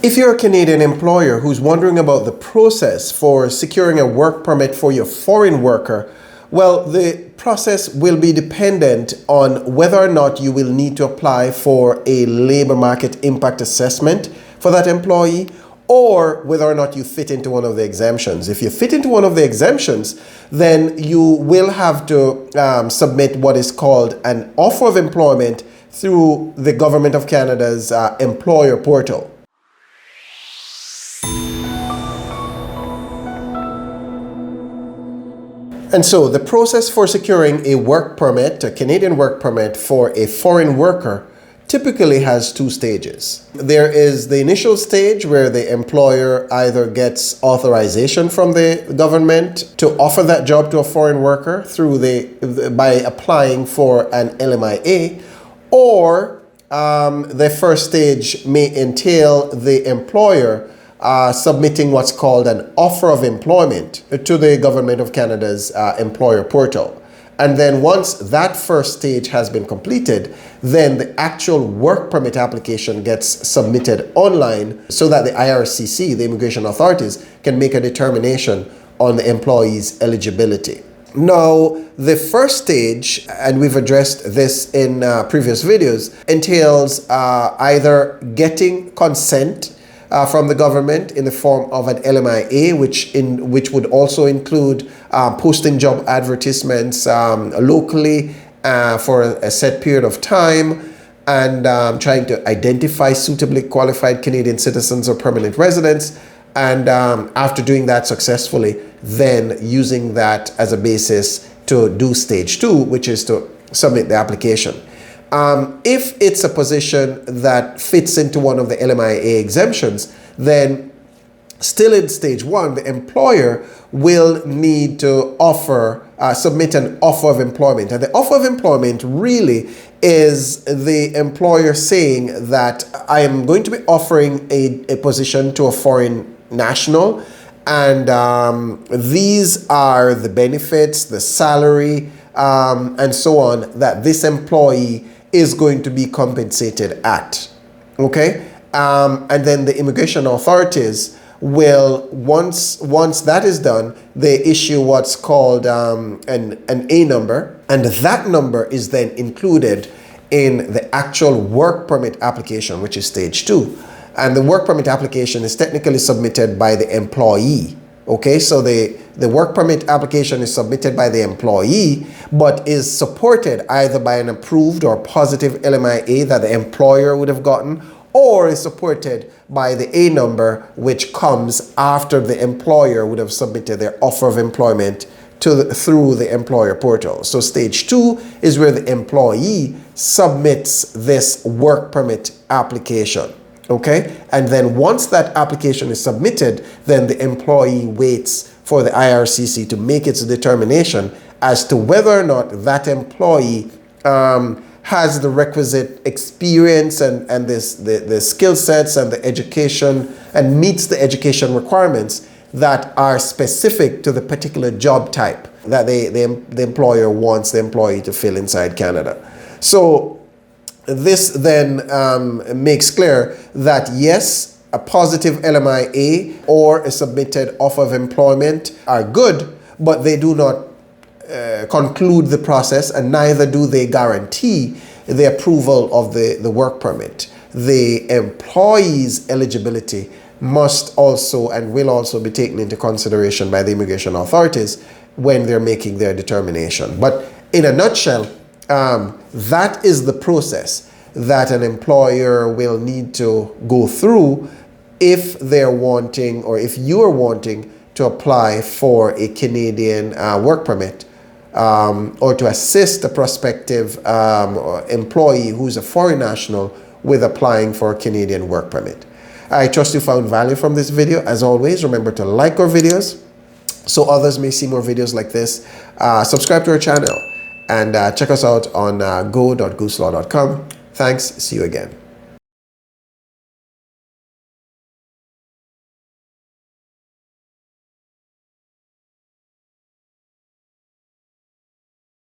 If you're a Canadian employer who's wondering about the process for securing a work permit for your foreign worker, well, the process will be dependent on whether or not you will need to apply for a labor market impact assessment for that employee, or whether or not you fit into one of the exemptions. If you fit into one of the exemptions, then you will have to submit what is called an offer of employment through the Government of Canada's employer portal. And so the process for securing a work permit, a Canadian work permit for a foreign worker, typically has two stages. There is the initial stage where the employer either gets authorization from the government to offer that job to a foreign worker through by applying for an LMIA, or the first stage may entail the employer submitting what's called an offer of employment to the Government of Canada's employer portal. And then once that first stage has been completed, then the actual work permit application gets submitted online so that the IRCC, the immigration authorities, can make a determination on the employee's eligibility. Now, the first stage, and we've addressed this in previous videos, entails either getting consent from the government in the form of an LMIA, which would also include posting job advertisements locally for a set period of time, and trying to identify suitably qualified Canadian citizens or permanent residents, and after doing that successfully, then using that as a basis to do stage 2, which is to submit the application. If it's a position that fits into one of the LMIA exemptions, then still in stage 1, the employer will need to submit an offer of employment. And the offer of employment really is the employer saying that I am going to be offering a position to a foreign national, and these are the benefits, the salary, and so on that this employee is going to be compensated at. Okay? And then the immigration authorities will, once that is done, they issue what's called an A number, and that number is then included in the actual work permit application, which is stage 2. And the work permit application is technically submitted by the employee. Okay, so the work permit application is submitted by the employee, but is supported either by an approved or positive LMIA that the employer would have gotten, or is supported by the A number, which comes after the employer would have submitted their offer of employment through the employer portal. So stage 2 is where the employee submits this work permit application. Okay, and then once that application is submitted, then the employee waits for the IRCC to make its determination as to whether or not that employee has the requisite experience and the skill sets and the education, and meets the education requirements that are specific to the particular job type that the employer wants the employee to fill inside Canada. So this then makes clear that yes, a positive LMIA or a submitted offer of employment are good, but they do not conclude the process, and neither do they guarantee the approval of the work permit. The employee's eligibility must also and will also be taken into consideration by the immigration authorities when they're making their determination. But in a nutshell, that is the process that an employer will need to go through if they're wanting, or if you're wanting to apply for a Canadian work permit, or to assist a prospective employee who's a foreign national with applying for a Canadian work permit. I trust you found value from this video. As always, remember to like our videos so others may see more videos like this. Subscribe to our channel, and check us out on go.gooselaw.com. Thanks. See you again.